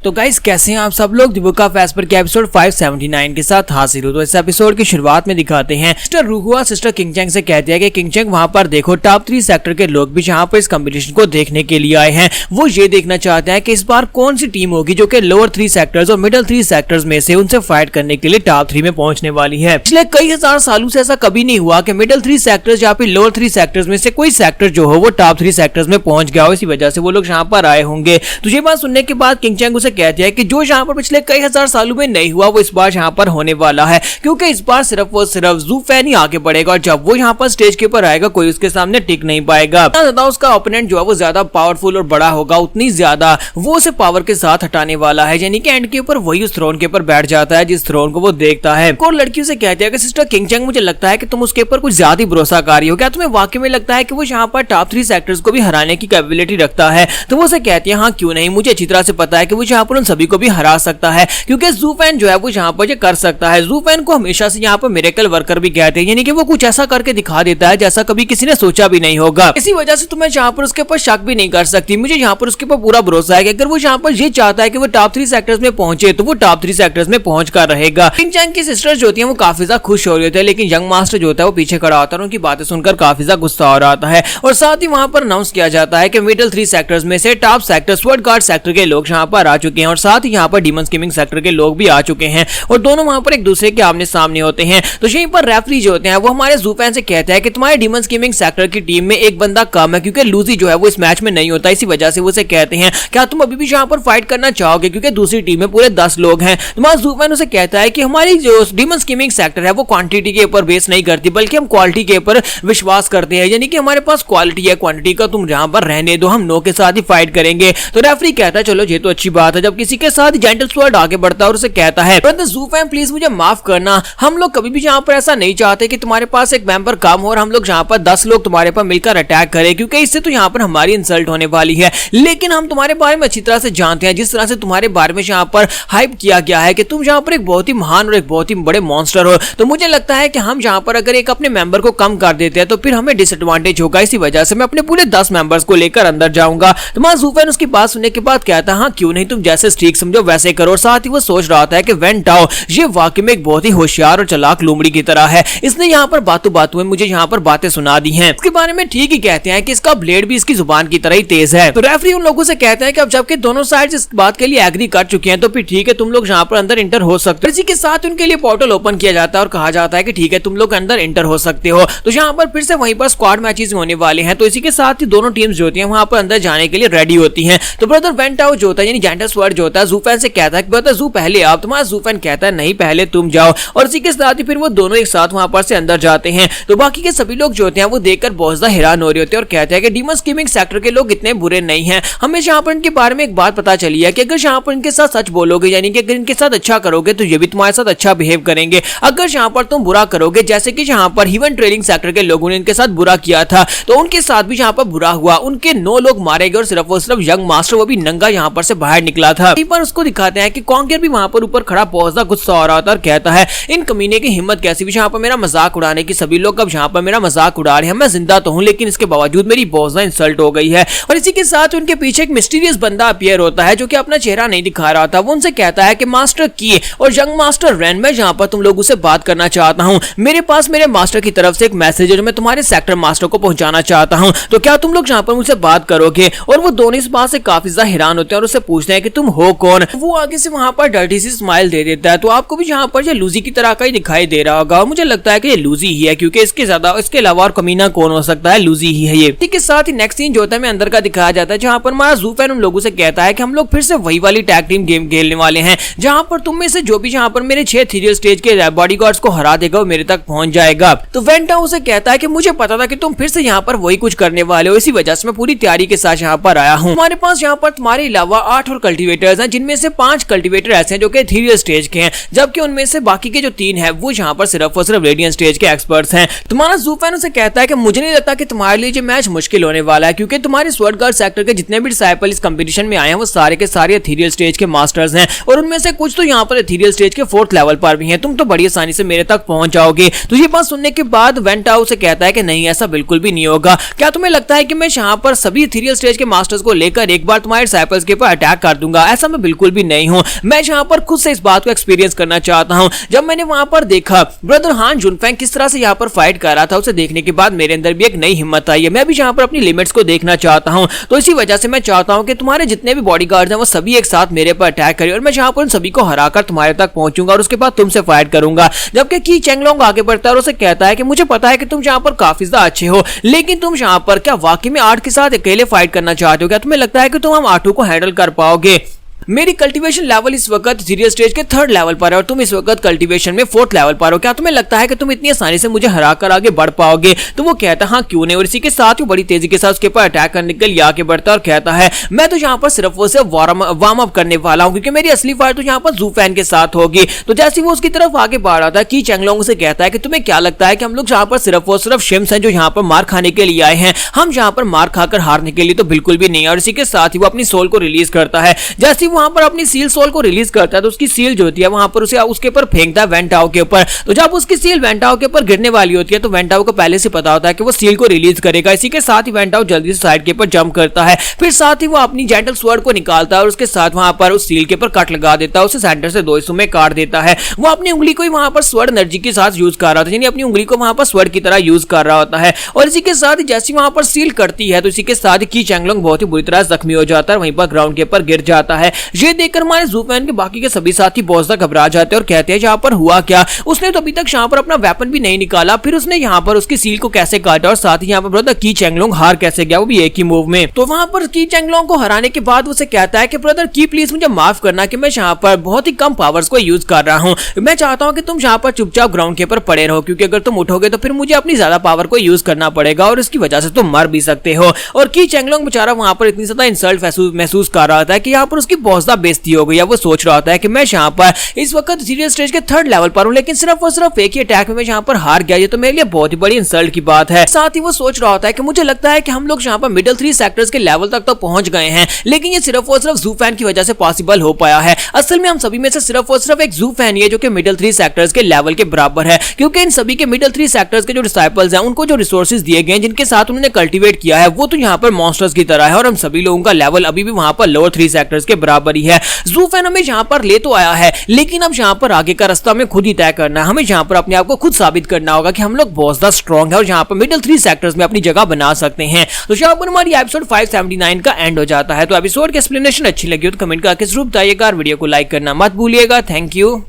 तो गाइस कैसे हैं आप सब लोग। द बुक ऑफ एस्पर के एपिसोड 579 के साथ हाजिर हो। तो इस एपिसोड की शुरुआत में दिखाते हैं सिस्टर रूहुआ सिस्टर किंगचैंग से कहती है कि किंगचैंग वहां पर देखो टॉप 3 सेक्टर के लोग भी यहाँ पर इस कंपटीशन को देखने के लिए आए हैं। वो ये देखना चाहते हैं कि इस बार कौन सी टीम होगी जो कि लोअर 3 सेक्टर्स और मिडिल 3 सेक्टर्स में से उनसे फाइट करने के लिए टॉप 3 में पहुंचने वाली है। पिछले कई हजार सालों से ऐसा कभी नहीं हुआ कि मिडिल 3 सेक्टर्स या फिर लोअर 3 सेक्टर्स में से कोई सेक्टर जो हो वो टॉप 3 सेक्टर्स में पहुंच गया हो। इसी वजह से वो लोग यहाँ पर आए होंगे। तो ये बात सुनने के बाद किंगचैंग उसे कहती है कि जो यहाँ पर पिछले कई हजार सालों में नहीं हुआ वो इस बार यहाँ पर होने वाला है, क्योंकि इस बार सिर्फ और सिर्फ ज़ू फैन ही आगे बढ़ेगा और जब वो यहाँ पर स्टेज के ऊपर आएगा कोई उसके सामने टिक नहीं पाएगा। जितना ज्यादा उसका ओपोनेंट जो है वो ज्यादा पावरफुल और बड़ा होगा उतनी ज्यादा वो उसे पावर के साथ हटाने वाला है, यानी कि एंड के ऊपर वही उस थ्रोन के ऊपर बैठ जाता है जिस थ्रोन को वो देखता है। और लड़की से कहती है कि सिस्टर किंगचैंग मुझे लगता है कि तुम उसके ऊपर कुछ ज्यादा भरोसा कर रही हो, क्या तुम्हें वाकई में लगता है कि वो यहाँ पर टॉप 3 सेक्टर्स को भी हराने की कैपेबिलिटी रखता है? तो वो उसे कहती है हाँ क्यों नहीं, मुझे अच्छी तरह से पता है कि वो यहाँ पर उन सभी को भी हरा सकता है, क्योंकि ज़ू फैन जो है वो यहाँ पर ये कर सकता है। ज़ू फैन को हमेशा से यहाँ पर मिरेकल वर्कर भी कहते हैं, यानी कि वो कुछ ऐसा करके दिखा देता है जैसा कभी किसी ने सोचा भी नहीं होगा। इसी वजह से तुम्हें यहाँ पर उसके ऊपर शक भी नहीं कर सकती। मुझे यहाँ पर उसके ऊपर पूरा भरोसा है कि अगर वो यहाँ पर ये चाहता है कि वो टॉप 3 सेक्टर्स में पहुंचे तो वो टॉप 3 सेक्टर्स में पहुंच कर रहेगा। किंगचैंग की सिस्टर्स जो होती है वो काफी ज्यादा खुश हो रही होती है, लेकिन यंग मास्टर जो होता है वो पीछे खड़ा होता है और उनकी बातें सुनकर काफी ज्यादा गुस्सा हो रहा होता है। और साथ ही वहां पर अनाउंस किया जाता है कि मिडिल 3 सेक्टर्स में से top sector sword guard sector के लोग यहाँ पर आ चुके हैं और साथ ही यहाँ पर डीमन स्कीमिंग सेक्टर के लोग भी आ चुके हैं और दोनों वहां पर एक दूसरे के आमने सामने होते हैं। तो यहीं पर रेफरी जो होते हैं वो हमारे ज़ू फैन से कहते हैं कि तुम्हारे डीमन स्कीमिंग सेक्टर की टीम में एक बंदा कम है, क्योंकि लूजी जो है वो इस मैच में नहीं होता। इसी वजह से वो उसे कहते हैं क्या तुम अभी भी यहाँ पर फाइट करना चाहोगे, क्योंकि दूसरी टीम में पूरे 10 लोग हैं। तुम्हारा ज़ू फैन उसे कहता है कि हमारी जो डीमन स्कीमिंग सेक्टर है वो क्वांटिटी के ऊपर बेस नहीं करती बल्कि हम क्वालिटी के ऊपर विश्वास करते हैं, यानी कि हमारे पास क्वालिटी है, क्वांटिटी का तुम यहाँ पर रहने दो, हम नो के साथ ही फाइट करेंगे। तो रेफरी कहता है चलो ये तो अच्छी बात है। जब किसी के साथ जेंटल स्वॉर्ड आगे बढ़ता है और उसे कहता है ज़ू फैन प्लीज मुझे माफ करना, हम लोग कभी भी यहाँ पर ऐसा नहीं चाहते कि तुम्हारे पास एक मेंबर कम हो और हम लोग यहाँ पर 10 लोग तुम्हारे पर मिलकर अटैक करें, क्योंकि इससे तो यहाँ पर हमारी इंसल्ट होने वाली है। लेकिन हम तुम्हारे बारे में अच्छी तरह से जानते हैं, जिस तरह से तुम्हारे बारे में यहाँ पर हाइप किया गया है कि तुम यहाँ पर एक बहुत ही महान और एक बहुत ही बड़े मॉन्स्टर हो, तो मुझे लगता है कि हम यहाँ पर अगर एक अपने मेंबर को कम कर देते हैं तो फिर हमें डिसएडवांटेज होगा। इसी वजह से मैं अपने पूरे 10 मेंबर्स को लेकर अंदर जाऊंगा। तुम्हारा ज़ू फैन उसकी बात सुनने के बाद कहता है हाँ क्यों नहीं, तुम जैसे ठीक समझो वैसे करो। और साथ ही वो सोच रहा था कि वेन टाओ ये वाकई में एक बहुत ही होशियार और चालाक लोमड़ी की तरह है, इसने यहाँ पर बातों बातों में मुझे यहाँ पर बातें सुना दी हैं। इसके बारे में ठीक ही कहते हैं कि इसका ब्लेड भी इसकी जुबान की तरह ही तेज है। तो रेफरी उन लोगों से कहते हैं कि अब जबकि दोनों साइड इस बात के लिए एग्री कर चुके हैं तो फिर ठीक है तुम लोग यहाँ पर अंदर इंटर हो सकते हो। इसी के साथ उनके लिए पोर्टल ओपन किया जाता है और कहा जाता है कि ठीक है तुम लोग अंदर इंटर हो सकते हो। तो यहाँ पर फिर से वहीं पर स्क्वाड मैचेस होने वाले हैं। तो इसी के साथ ही दोनों टीम्स जो होती हैं वहां पर अंदर जाने के लिए रेडी होती हैं। तो ब्रदर वेन टाओ जो होता है यानी जेंटल स्वॉर्ड जो होता है ज़ू फैन से कहता है कि ब्रदर ज़ू पहले आप, तुम्हारा ज़ू फैन कहता है नहीं पहले तुम जाओ। और इसी के साथ ही फिर वो दोनों एक साथ वहां पर से अंदर जाते हैं। तो बाकी के सभी लोग जो होते हैं वो देखकर बहुत ज्यादा हैरान हो रहे होते हैं और कहते हैं कि डीमन स्कीमिंग सेक्टर के लोग इतने बुरे नहीं हैं। हमें यहाँ पर इनके बारे में एक बात पता चली है कि अगर यहाँ पर इनके साथ सच बोलोगे, यानी कि अगर इनके साथ अच्छा करोगे तो ये भी तुम्हारे साथ अच्छा बिहेव करेंगे। अगर यहाँ पर तुम बुरा करोगे, जैसे कि यहाँ पर ह्यूमन ट्रेडिंग सेक्टर के लोगों ने इनके साथ बुरा किया था, तो उनके साथ भी यहाँ पर बुरा हुआ। उनके 9 लोग मारे गए और सिर्फ यंग मास्टर वो भी नंगा यहाँ पर से बाहर निकला था। पर उसको दिखाते हैं कि कॉन्कर भी वहां पर ऊपर खड़ा बहुत ज्यादा गुस्सा हो रहा था और कहता है इन कमीने की हिम्मत कैसी भी यहाँ पर मेरा मजाक उड़ाने की, सभी लोग अब यहाँ पर मेरा मजाक उड़ा रहे हैं। मैं जिंदा तो हूँ लेकिन इसके बावजूद मेरी बहुत ज्यादा इंसल्ट हो गई है। और इसी के साथ उनके पीछे एक मिस्टीरियस बंदा अपीयर होता है जो कि अपना चेहरा नहीं दिखा रहा था। वो उनसे कहता है कि मास्टर की और यंग मास्टर रेन, मैं यहाँ पर तुम लोगों से बात करना चाहता हूँ। मेरे पास मेरे मास्टर की तरफ से एक मैसेज है जो मैं तुम्हारे सेक्टर मास्टर को पहुंचाना चाहता हूँ, तो क्या तुम लोग यहाँ पर मुझसे बात करोगे? और वो दोनों इस बात से काफी ज्यादा हैरान होते हैं और उससे पूछते हैं कि तुम हो कौन? वो आगे से वहां पर डर्टी सी स्माइल दे देता है। तो आपको भी यहाँ पर ये लूजी की तरह का ही दिखाई दे रहा होगा और मुझे लगता है कि ये लूजी ही है, क्योंकि इसके अलावा और कमीना कौन हो सकता है, लूजी ही है ये। ठीक है, साथ ही नेक्स्ट सीन जो होता है अंदर का दिखाया जाता है जहां पर हमारा ज़ू फैन उन लोगों से कहता है कि हम लोग फिर से वही वाली टैग टीम गेम खेलने वाले हैं जहां पर तुम में से जो भी यहाँ पर मेरे 6 थीरियल स्टेज के बॉडीगार्ड्स को हरा देगा वो मेरे तक पहुंच जाएगा। तो वेन टाओ उसे कहता है कि मुझे पता था कि तुम फिर से यहाँ पर वही कुछ करने वाले हो, इसी वजह से मैं पूरी तैयारी के साथ यहाँ पर आया हूँ। हमारे पास यहाँ पर तुम्हारे अलावा 8 और कल्टिवेटर्स हैं, जिनमें से 5 कल्टिवेटर ऐसे हैं जो कि थीरियल स्टेज के हैं, जबकि उनमें से बाकी के जो 3 हैं वो यहाँ पर सिर्फ और सिर्फ रेडियंट स्टेज के एक्सपर्ट्स हैं। तुम्हारा ज़ू फैन उसे कहता है कि मुझे नहीं लगता कि तुम्हारे लिए ये मैच मुश्किल होने वाला है, क्योंकि तुम्हारे स्वर्ड गार्ड सेक्टर के जितने भी डिसाइपल इस कंपटीशन में आए हैं वो सारे के सारे एथीरियल स्टेज के मास्टर्स हैं और उनमें से कुछ तो यहाँ पर एथीरियल स्टेज के 4th लेवल पर भी हैं। तुम तो बड़ी आसानी से मेरे तक पहुंच जाओगे। तो ये बात सुनने के बाद वेन टाओ से कहता है कि नहीं, ऐसा बिल्कुल भी नहीं होगा। क्या तुम्हें लगता है कि मैं यहाँ पर सभी एथीरियल स्टेज के मास्टर्स को लेकर एक बार तुम्हारे डिसाइपल्स के ऊपर अटैक कर दूंगा? लूंगा, ऐसा मैं बिल्कुल भी नहीं हूँ। मैं यहाँ पर खुद से इस बात को एक्सपीरियंस करना चाहता हूँ। जब मैंने वहां पर देखा ब्रदर हान जुनफेंग किस तरह से यहाँ पर फाइट कर रहा था, उसे देखने के बाद मेरे अंदर भी एक नई हिम्मत आई है। मैं भी यहाँ पर अपनी लिमिट्स को देखना चाहता हूँ। तो इसी वजह से मैं चाहता हूँ कि तुम्हारे जितने भी बॉडीगार्ड्स हैं वो सभी एक साथ मेरे पर अटैक करें और मैं यहाँ पर उन सभी को हराकर तुम्हारे तक पहुंचूंगा और उसके बाद तुमसे फाइट करूंगा। जबकि की चेंगलोंग आगे बढ़ता है और उसे कहता है कि मुझे पता है कि तुम यहाँ पर काफी ज्यादा अच्छे हो, लेकिन तुम यहाँ पर क्या वाकई में 8 के साथ अकेले फाइट करना चाहते हो? क्या तुम्हें लगता है कि तुम हम 8 को हैंडल कर पाओगे? मेरी कल्टीवेशन लेवल इस वक्त सीरियस स्टेज के 3rd लेवल पर है और तुम इस वक्त कल्टीवेशन में 4th लेवल पर हो। क्या तुम्हें लगता है कि तुम इतनी आसानी से मुझे हराकर आगे बढ़ पाओगे? तो वो कहता है हाँ क्यों नहीं, और इसी के साथ ही बड़ी तेजी के साथ उसके ऊपर अटैक करने के लिए आगे बढ़ता है और कहता है मैं तो यहाँ पर सिर्फ उसे वार्म अप करने वाला हूँ, क्योंकि मेरी असली फाइट तो यहाँ पर जू फैन के साथ होगी। तो जैसे वो उसकी तरफ आगे बढ़ रहा था की चेंगलोंग से कहता है कि तुम्हें क्या लगता है कि हम लोग यहाँ पर सिर्फ और सिर्फ शिम्स हैं जो यहाँ पर मार खाने के लिए आए हैं? हम यहाँ पर मार खाकर हारने के लिए तो बिल्कुल भी नहीं है। और इसी के साथ ही वो अपनी सोल को रिलीज करता है। जैसे ही वहां पर अपनी सील सोल को रिलीज करता है तो उसकी सील जो होती है वहां पर उसे उसके ऊपर फेंकता है वेंटाओ के ऊपर। तो जब उसकी सील वेंटाओ के ऊपर गिरने वाली होती है तो वेंटाओ को पहले से पता होता है कि वो सील को रिलीज करेगा। इसी के साथ ही वेंटाओ जल्दी से साइड के ऊपर जंप करता है, फिर साथ ही वो अपनी जेंटल स्वर्ड को निकालता है और उसके साथ वहां पर उस सील के ऊपर कट लगा देता है, उसे सेंटर से 2 हिस्सों में काट देता है। वो अपनी उंगली को ही वहां पर स्वर्ड एनर्जी के साथ यूज कर रहा था, यानी अपनी उंगली को वहां पर स्वर्ड की तरह यूज कर रहा होता है। और इसी के साथ ही जैसे वहां पर सील कटती है तो इसी के साथ ही की चेंगलोंग बहुत ही बुरी तरह जख्मी हो जाता है, वहीं पर ग्राउंड के ऊपर गिर जाता है। ये देखकर हमारे जू फैन के बाकी के सभी साथी बहुत ज्यादा घबरा जाते हैं और कहते हैं यहाँ पर हुआ क्या? उसने तो अभी तक यहाँ पर अपना वेपन भी नहीं निकाला, फिर उसने यहाँ पर उसकी सील को कैसे काटा और साथ ही यहाँ पर ब्रदर की चेंगलोंग हार कैसे गया, वो भी एक ही मूव में। तो वहां पर की चेंगलोंग को हराने के बाद उसे कहता है कि ब्रदर की प्लीज मुझे माफ करना कि मैं यहाँ पर बहुत ही कम पावर्स को यूज कर रहा हूँ। मैं चाहता हूँ कि तुम यहाँ पर चुपचाप ग्राउंड के ऊपर पड़े रहो, क्योंकि अगर तुम उठोगे तो फिर मुझे अपनी ज्यादा पावर को यूज करना पड़ेगा और इसकी वजह से तुम मर भी सकते हो। और की चेंगलोंग बेचारा वहां पर इतनी ज्यादा इंसल्ट महसूस कर रहा था कि यहाँ पर उसकी बहुत ज्यादा बेइज्जती हो गई। वो सोच रहा होता है कि मैं यहाँ पर इस वक्त सीरियस स्टेज के 3rd लेवल पर हूं, लेकिन सिर्फ और सिर्फ एक ही अटैक में मैं यहाँ पर हार गया, ये तो मेरे लिए बहुत ही बड़ी इंसल्ट की बात है। साथ ही वो सोच रहा होता है कि मुझे लगता है कि हम लोग यहाँ पर मिडिल 3 सेक्टर्स के लेवल तक तो पहुंच गए हैं, लेकिन ये सिर्फ और सिर्फ जू फैन की वजह से पॉसिबल हो पाया है। असल में हम सभी में से सिर्फ और सिर्फ एक जू फैन ही है जो कि मिडिल 3 सेक्टर्स के लेवल के बराबर है, क्योंकि इन सभी के मिडिल 3 सेक्टर्स के जो डिसाइपल्स हैं उनको जो रिसोर्सेज दिए गए जिनके साथ उन्होंने कल्टीवेट किया है वो तो यहाँ पर मॉन्स्टर्स की तरह है और हम सभी लोगों का लेवल अभी भी वहां पर लोअर 3 सेक्टर्स के बराबर ही है। जू फैन हमें यहाँ पर ले तो आया है, लेकिन अब यहाँ पर आगे का रास्ता हमें खुद ही तय करना है। हमें यहाँ पर अपने आप को खुद साबित करना होगा कि हम लोग बहुत ज्यादा स्ट्रॉन्ग है और यहाँ पर मिडिल 3 सेक्टर्स में अपनी जगह बना सकते हैं। तो यहाँ पर हमारी एपिसोड 579 का एंड हो जाता है। तो एपिसोड की एक्सप्लेनेशन अच्छी लगी हो तो कमेंट करके जरूर बताइएगा, वीडियो को लाइक करना मत भूलिएगा। Thank you.